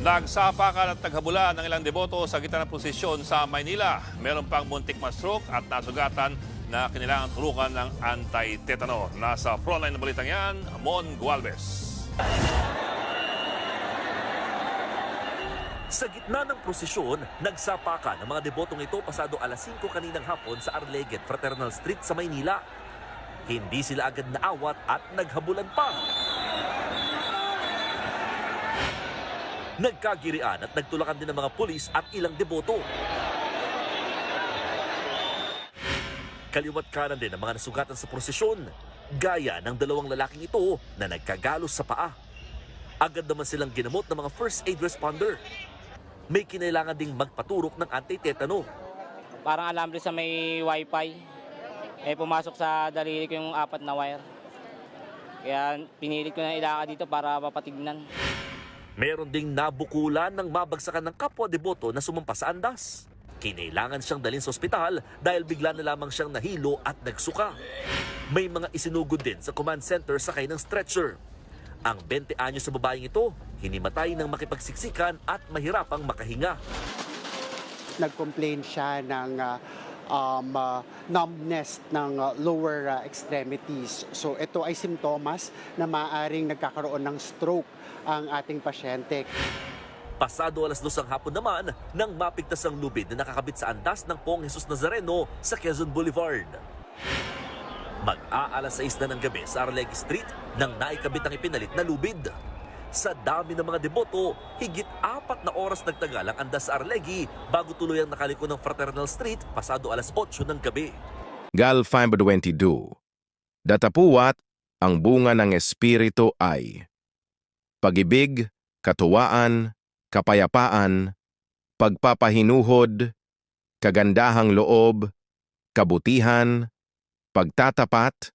Nagsapakan at naghabulan ng ilang deboto sa gitna ng prosesyon sa Maynila. Meron pang muntik ma-stroke at nasugatan na kailangan tulukan ng anti-tetano. Nasa frontline ng balitang yan, Mon Gualvez. Sa gitna ng prosesyon, nagsapakan ang mga debotong ito pasado alas 5 kaninang hapon sa Arleguet Fraternal Street sa Maynila. Hindi sila agad naawat at naghabulan pa. Nagkagirian at nagtulakan din ng mga pulis at ilang deboto. Kaliwat kanan din ang mga nasugatan sa prosesyon, gaya ng dalawang lalaking ito na nagkagalos sa paa. Agad naman silang ginamot ng mga first aid responder. May kinailangan ding magpaturok ng anti-tetano. Parang alambre sa may wifi. Pumasok sa daliri ko yung 4 na wire. Kaya pinilit ko na ilaka dito para mapatignan. Meron ding nabukulan ng mabagsakan ng kapwa deboto na sumampa sa andas. Kinailangan siyang dalhin sa ospital dahil bigla na lamang siyang nahilo at nagsuka. May mga isinugod din sa command center sakay ng stretcher. Ang 20 anyos sa babaeng ito, hinimatay ng makipagsiksikan at mahirapang makahinga. Nag-complain siya ng numbness ng lower extremities. So ito ay simptomas na maaaring nagkakaroon ng stroke ang ating pasyente. Pasado alas 2 ang hapon naman nang mapigtas ang lubid na nakakabit sa andas ng Poong Jesus Nazareno sa Quezon Boulevard. Mag-aalas 6 na ng gabi sa Arleguet Street nang naikabit ang ipinalit na lubid. Sa dami ng mga deboto, higit 4 na oras nagtagal ang andas sa Arleguet bago tuluyang nakaliko ng Fraternal Street pasado alas 8 ng gabi. Gal 522. Datapuwat, ang bunga ng espiritu ay pag-ibig, katuwaan, kapayapaan, pagpapahinuhod, kagandahang loob, kabutihan, pagtatapat,